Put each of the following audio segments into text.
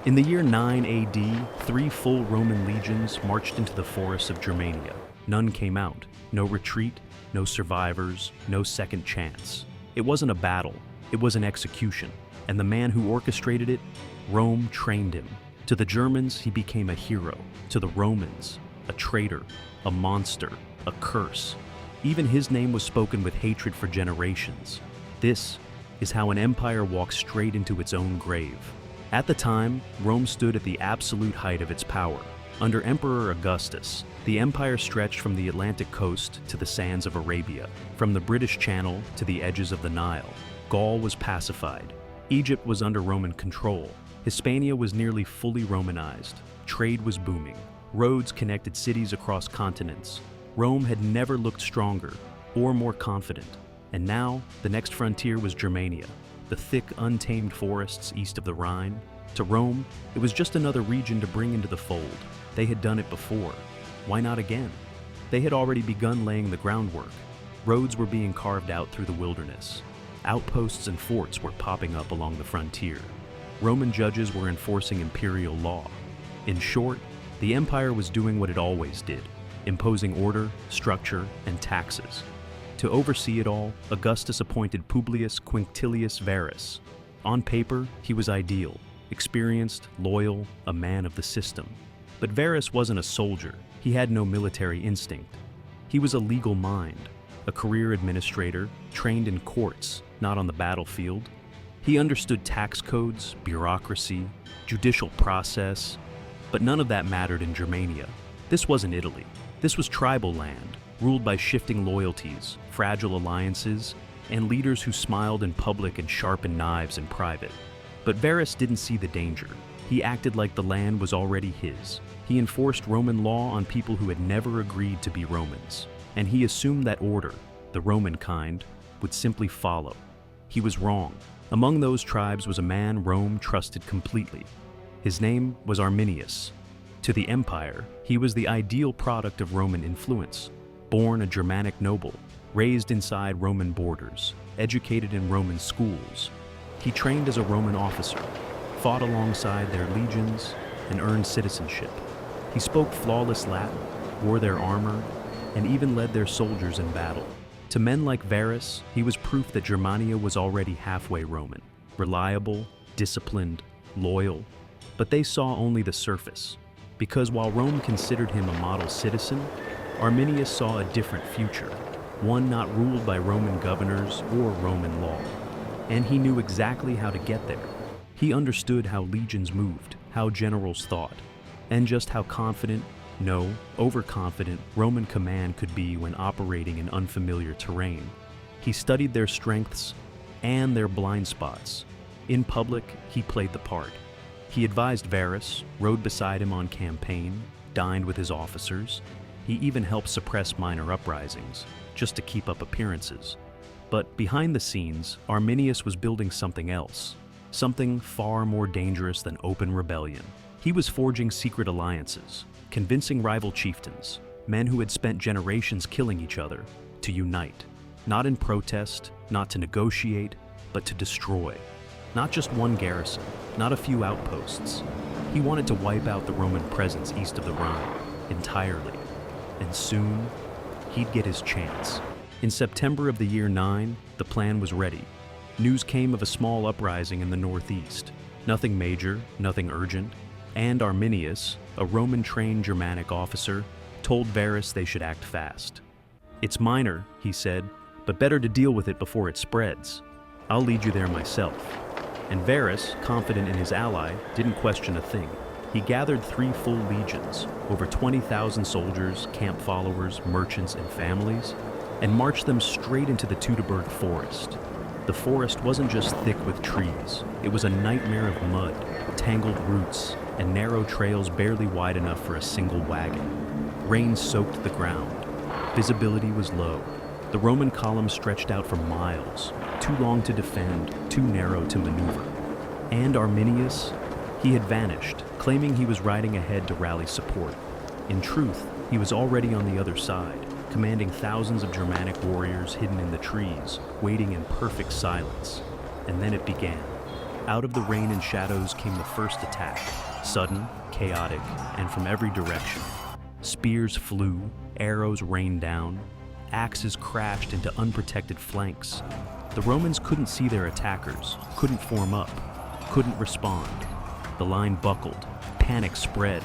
In the year 9 AD, 3 full Roman legions marched into the forests of Germania. None came out. No retreat, no survivors, no second chance. It wasn't a battle, it was an execution. And the man who orchestrated it, Rome trained him. To the Germans, he became a hero. To the Romans, a traitor, a monster, a curse. Even his name was spoken with hatred for generations. This is how an empire walks straight into its own grave. At the time, Rome stood at the absolute height of its power. Under Emperor Augustus, the empire stretched from the Atlantic coast to the sands of Arabia, from the British Channel to the edges of the Nile. Gaul was pacified. Egypt was under Roman control. Hispania was nearly fully Romanized. Trade was booming. Roads connected cities across continents. Rome had never looked stronger or more confident. And now, the next frontier was Germania, the thick, untamed forests east of the Rhine. To Rome, it was just another region to bring into the fold. They had done it before. Why not again? They had already begun laying the groundwork. Roads were being carved out through the wilderness. Outposts and forts were popping up along the frontier. Roman judges were enforcing imperial law. In short, the empire was doing what it always did, imposing order, structure, and taxes. To oversee it all, Augustus appointed Publius Quinctilius Varus. On paper, he was ideal, experienced, loyal, a man of the system. But Varus wasn't a soldier. He had no military instinct. He was a legal mind, a career administrator, trained in courts, not on the battlefield. He understood tax codes, bureaucracy, judicial process, but none of that mattered in Germania. This wasn't Italy. This was tribal land, ruled by shifting loyalties, fragile alliances, and leaders who smiled in public and sharpened knives in private. But Varus didn't see the danger. He acted like the land was already his. He enforced Roman law on people who had never agreed to be Romans. And he assumed that order, the Roman kind, would simply follow. He was wrong. Among those tribes was a man Rome trusted completely. His name was Arminius. To the empire, he was the ideal product of Roman influence. Born a Germanic noble, raised inside Roman borders, educated in Roman schools. He trained as a Roman officer, fought alongside their legions, and earned citizenship. He spoke flawless Latin, wore their armor, and even led their soldiers in battle. To men like Varus, he was proof that Germania was already halfway Roman, reliable, disciplined, loyal. But they saw only the surface, because while Rome considered him a model citizen, Arminius saw a different future, one not ruled by Roman governors or Roman law. And he knew exactly how to get there. He understood how legions moved, how generals thought, and just how confident, no, overconfident Roman command could be when operating in unfamiliar terrain. He studied their strengths and their blind spots. In public, he played the part. He advised Varus, rode beside him on campaign, dined with his officers. He even helped suppress minor uprisings, just to keep up appearances. But behind the scenes, Arminius was building something else, something far more dangerous than open rebellion. He was forging secret alliances, convincing rival chieftains, men who had spent generations killing each other, to unite. Not in protest, not to negotiate, but to destroy. Not just one garrison, not a few outposts. He wanted to wipe out the Roman presence east of the Rhine, entirely. And soon, he'd get his chance. In September of the year 9, the plan was ready. News came of a small uprising in the northeast. Nothing major, nothing urgent. And Arminius, a Roman-trained Germanic officer, told Varus they should act fast. "It's minor," he said, "but better to deal with it before it spreads. I'll lead you there myself." And Varus, confident in his ally, didn't question a thing. He gathered 3 full legions, over 20,000 soldiers, camp followers, merchants, and families, and marched them straight into the Teutoburg forest. The forest wasn't just thick with trees. It was a nightmare of mud, tangled roots, and narrow trails barely wide enough for a single wagon. Rain soaked the ground. Visibility was low. The Roman column stretched out for miles, too long to defend, too narrow to maneuver. And Arminius? He had vanished, claiming he was riding ahead to rally support. In truth, he was already on the other side, commanding thousands of Germanic warriors hidden in the trees, waiting in perfect silence. And then it began. Out of the rain and shadows came the first attack, sudden, chaotic, and from every direction. Spears flew, arrows rained down, axes crashed into unprotected flanks. The Romans couldn't see their attackers, couldn't form up, couldn't respond. The line buckled, panic spread.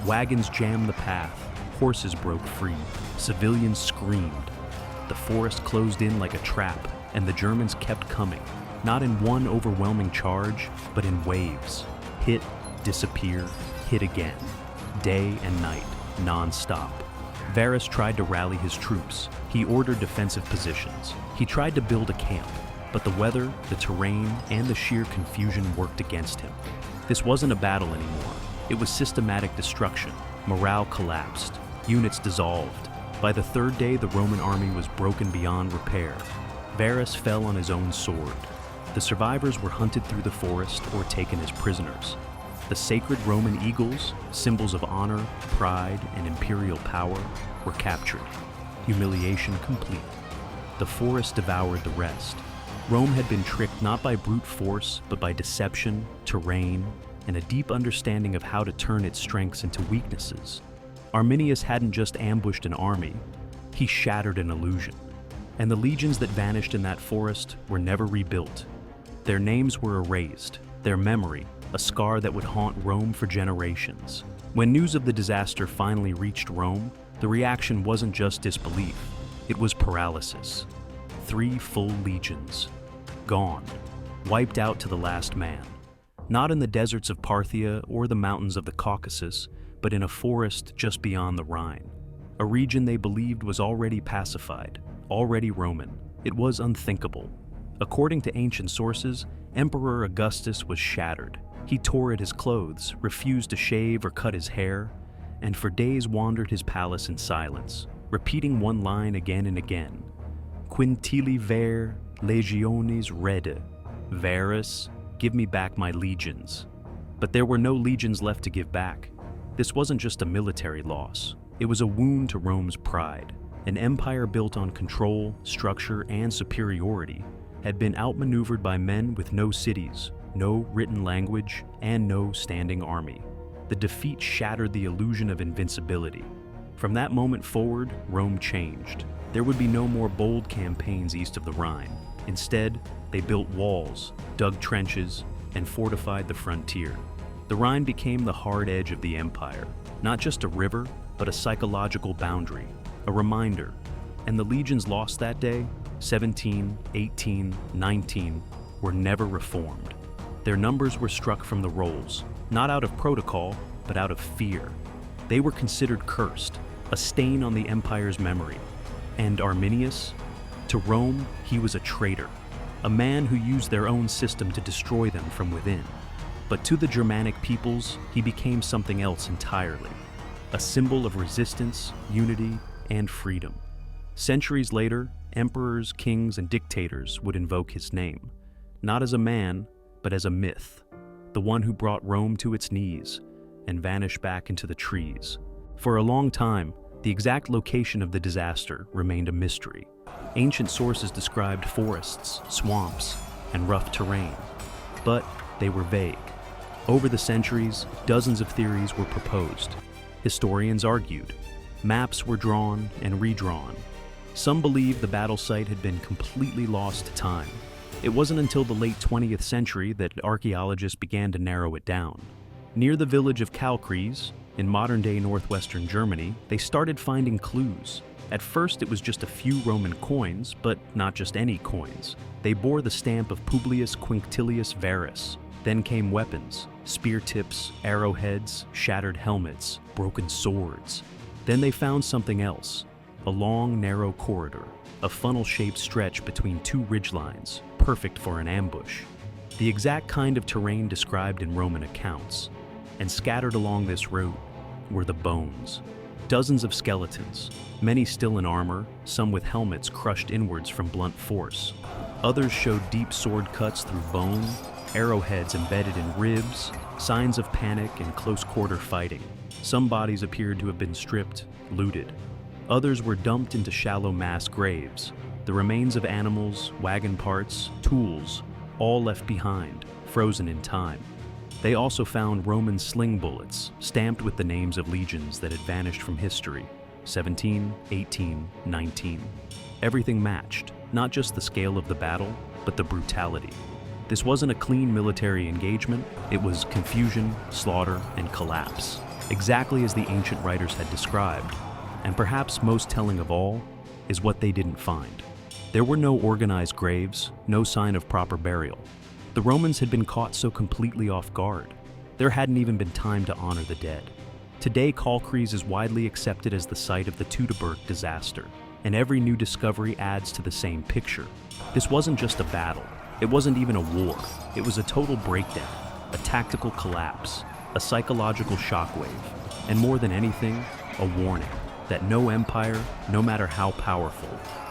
Wagons jammed the path, horses broke free, civilians screamed. The forest closed in like a trap, and the Germans kept coming, not in one overwhelming charge, but in waves. Hit, disappear, hit again. Day and night, non-stop. Varus tried to rally his troops. He ordered defensive positions. He tried to build a camp, but the weather, the terrain, and the sheer confusion worked against him. This wasn't a battle anymore. It was systematic destruction. Morale collapsed. Units dissolved. By the third day, the Roman army was broken beyond repair. Varus fell on his own sword. The survivors were hunted through the forest or taken as prisoners. The sacred Roman eagles, symbols of honor, pride, and imperial power, were captured. Humiliation complete. The forest devoured the rest. Rome had been tricked not by brute force, but by deception, terrain, and a deep understanding of how to turn its strengths into weaknesses. Arminius hadn't just ambushed an army, he shattered an illusion. And the legions that vanished in that forest were never rebuilt. Their names were erased, their memory, a scar that would haunt Rome for generations. When news of the disaster finally reached Rome, the reaction wasn't just disbelief, it was paralysis. 3 full legions. Gone. Wiped out to the last man. Not in the deserts of Parthia or the mountains of the Caucasus, but in a forest just beyond the Rhine. A region they believed was already pacified, already Roman. It was unthinkable. According to ancient sources, Emperor Augustus was shattered. He tore at his clothes, refused to shave or cut his hair, and for days wandered his palace in silence, repeating one line again and again. Quintili ver legiones rede. Varus, give me back my legions. But there were no legions left to give back. This wasn't just a military loss. It was a wound to Rome's pride. An empire built on control, structure, and superiority had been outmaneuvered by men with no cities, no written language, and no standing army. The defeat shattered the illusion of invincibility. From that moment forward, Rome changed. There would be no more bold campaigns east of the Rhine. Instead, they built walls, dug trenches, and fortified the frontier. The Rhine became the hard edge of the empire, not just a river, but a psychological boundary, a reminder. And the legions lost that day, 17, 18, 19, were never reformed. Their numbers were struck from the rolls, not out of protocol, but out of fear. They were considered cursed, a stain on the empire's memory. And Arminius? To Rome, he was a traitor, a man who used their own system to destroy them from within. But to the Germanic peoples, he became something else entirely, a symbol of resistance, unity, and freedom. Centuries later, emperors, kings, and dictators would invoke his name, not as a man, but as a myth, the one who brought Rome to its knees and vanished back into the trees. For a long time, the exact location of the disaster remained a mystery. Ancient sources described forests, swamps, and rough terrain, but they were vague. Over the centuries, dozens of theories were proposed. Historians argued. Maps were drawn and redrawn. Some believed the battle site had been completely lost to time. It wasn't until the late 20th century that archaeologists began to narrow it down. Near the village of Kalkries, in modern-day northwestern Germany, they started finding clues. At first, it was just a few Roman coins, but not just any coins. They bore the stamp of Publius Quinctilius Varus. Then came weapons, spear tips, arrowheads, shattered helmets, broken swords. Then they found something else, a long, narrow corridor, a funnel-shaped stretch between 2 ridgelines, perfect for an ambush. The exact kind of terrain described in Roman accounts. And scattered along this route were the bones. Dozens of skeletons, many still in armor, some with helmets crushed inwards from blunt force. Others showed deep sword cuts through bone, arrowheads embedded in ribs, signs of panic and close-quarter fighting. Some bodies appeared to have been stripped, looted. Others were dumped into shallow mass graves. The remains of animals, wagon parts, tools, all left behind, frozen in time. They also found Roman sling bullets, stamped with the names of legions that had vanished from history: 17, 18, 19. Everything matched, not just the scale of the battle, but the brutality. This wasn't a clean military engagement, it was confusion, slaughter, and collapse, exactly as the ancient writers had described. And perhaps most telling of all is what they didn't find. There were no organized graves, no sign of proper burial. The Romans had been caught so completely off guard. There hadn't even been time to honor the dead. Today, Kalkries is widely accepted as the site of the Teutoburg disaster, and every new discovery adds to the same picture. This wasn't just a battle. It wasn't even a war. It was a total breakdown, a tactical collapse, a psychological shockwave, and more than anything, a warning that no empire, no matter how powerful,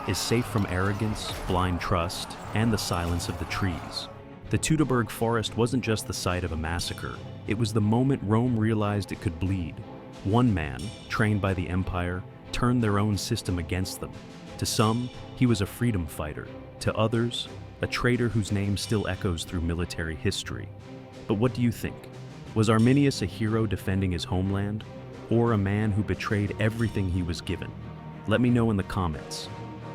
is safe from arrogance, blind trust, and the silence of the trees. The Teutoburg forest wasn't just the site of a massacre. It was the moment Rome realized it could bleed. One man, trained by the empire, turned their own system against them. To some, he was a freedom fighter. To others, a traitor whose name still echoes through military history. But what do you think? Was Arminius a hero defending his homeland, or a man who betrayed everything he was given? Let me know in the comments.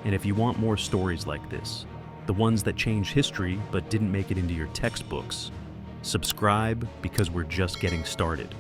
And if you want more stories like this, the ones that changed history but didn't make it into your textbooks, subscribe because we're just getting started.